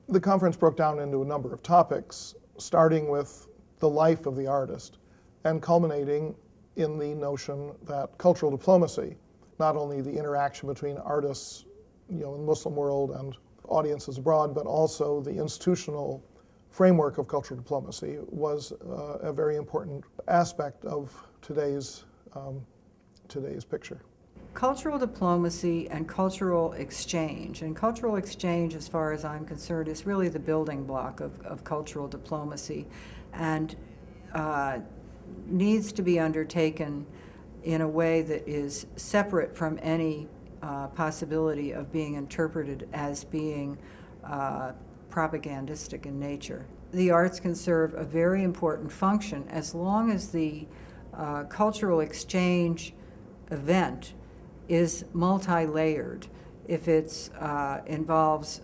The conference broke down into a number of topics, starting with the life of the artist and culminating in the notion that cultural diplomacy, not only the interaction between artists, in the Muslim world and audiences abroad, but also the institutional framework of cultural diplomacy, was a very important aspect of today's picture. Cultural diplomacy and cultural exchange, as far as I'm concerned, is really the building block of cultural diplomacy, and needs to be undertaken in a way that is separate from any possibility of being interpreted as being propagandistic in nature. The arts can serve a very important function as long as the cultural exchange event is multi-layered. If it involves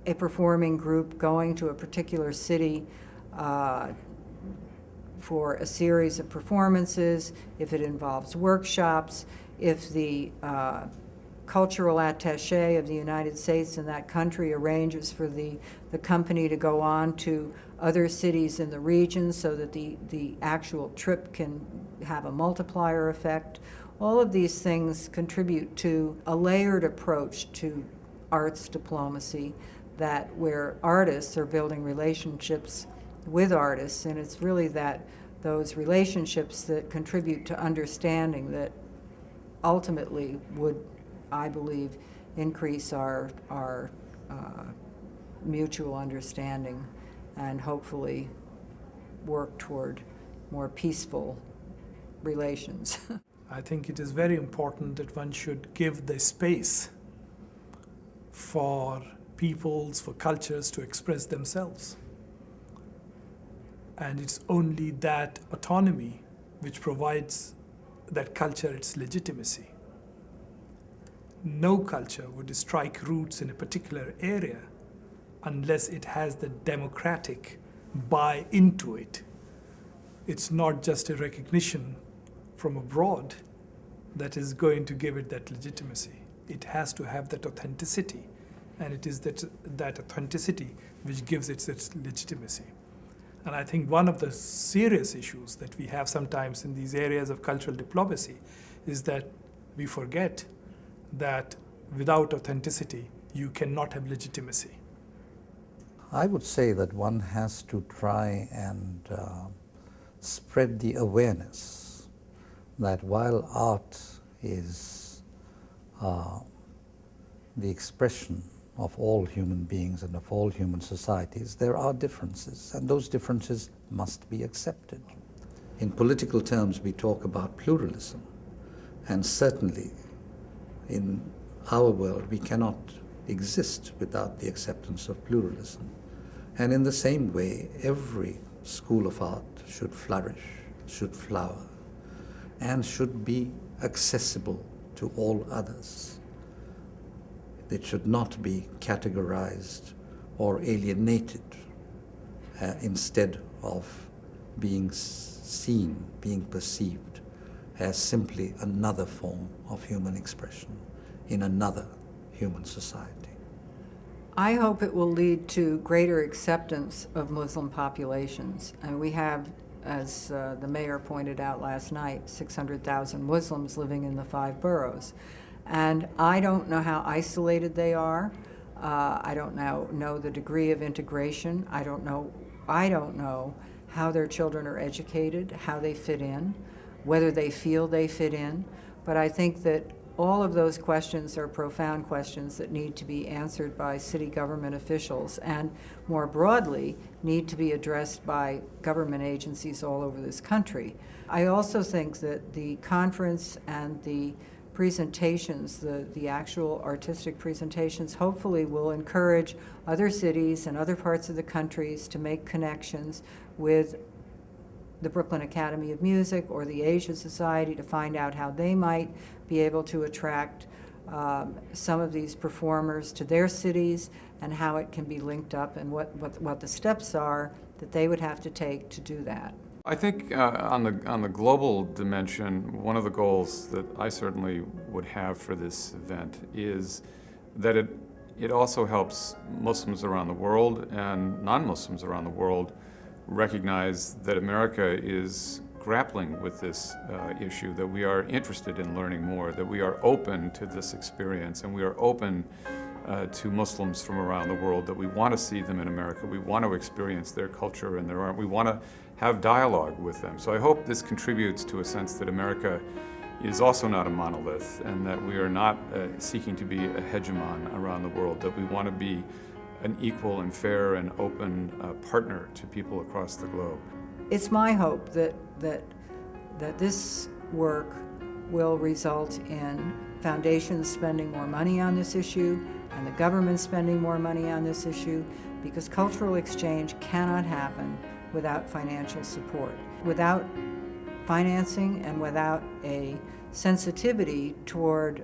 a performing group going to a particular city for a series of performances, if it involves workshops, if the cultural attaché of the United States in that country arranges for the company to go on to other cities in the region so that the actual trip can have a multiplier effect. All of these things contribute to a layered approach to arts diplomacy, that where artists are building relationships with artists, and it's really those relationships that contribute to understanding that ultimately would, I believe, increase our mutual understanding and hopefully work toward more peaceful relations. I think it is very important that one should give the space for peoples, for cultures to express themselves. And it's only that autonomy which provides that culture its legitimacy. No culture would strike roots in a particular area unless it has the democratic buy into it. It's not just a recognition from abroad that is going to give it that legitimacy. It has to have that authenticity, and it is that authenticity which gives it its legitimacy. And I think one of the serious issues that we have sometimes in these areas of cultural diplomacy is that we forget that without authenticity, you cannot have legitimacy. I would say that one has to try and spread the awareness that while art is the expression of all human beings and of all human societies, there are differences, and those differences must be accepted. In political terms, we talk about pluralism, and certainly in our world, we cannot exist without the acceptance of pluralism. And in the same way, every school of art should flourish, should flower, and should be accessible to all others. It should not be categorized or alienated instead of being seen, being perceived as simply another form of human expression in another human society. I hope it will lead to greater acceptance of Muslim populations. And we have, as the mayor pointed out last night, 600,000 Muslims living in the 5 boroughs. And I don't know how isolated they are. I don't know the degree of integration. I don't know how their children are educated, how they fit in, whether they feel they fit in. But I think that all of those questions are profound questions that need to be answered by city government officials, and more broadly need to be addressed by government agencies all over this country. I also think that the conference and the presentations, the actual artistic presentations, hopefully will encourage other cities and other parts of the countries to make connections with the Brooklyn Academy of Music or the Asia Society to find out how they might be able to attract some of these performers to their cities, and how it can be linked up, and what the steps are that they would have to take to do that. I think on the global dimension, one of the goals that I certainly would have for this event is that it it also helps Muslims around the world and non-Muslims around the world recognize that America is grappling with this issue, that we are interested in learning more, that we are open to this experience, and we are open to Muslims from around the world, that we want to see them in America, we want to experience their culture and their art, we want to have dialogue with them. So I hope this contributes to a sense that America is also not a monolith, and that we are not seeking to be a hegemon around the world, that we want to be an equal and fair and open partner to people across the globe. It's my hope that this work will result in foundations spending more money on this issue and the government spending more money on this issue, because cultural exchange cannot happen without financial support. Without financing and without a sensitivity toward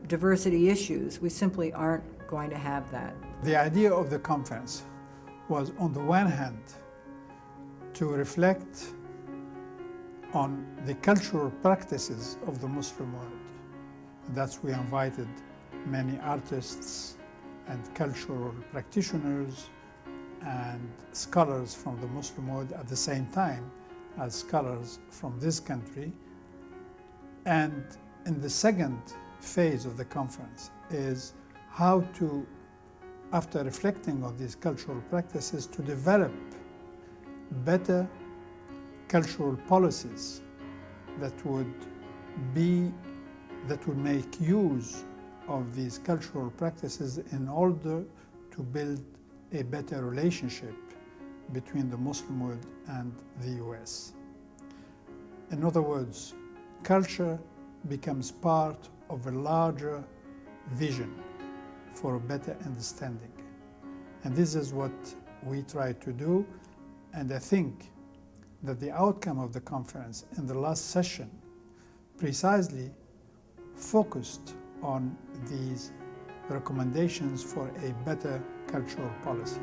diversity issues, we simply aren't going to have that. The idea of the conference was, on the one hand, to reflect on the cultural practices of the Muslim world. That's we invited many artists and cultural practitioners and scholars from the Muslim world at the same time as scholars from this country. And in the second phase of the conference is how to, after reflecting on these cultural practices, to develop better cultural policies that would make use of these cultural practices in order to build a better relationship between the Muslim world and the US. In other words, culture becomes part of a larger vision for a better understanding. And this is what we try to do. And I think that the outcome of the conference in the last session precisely focused on these recommendations for a better cultural policy.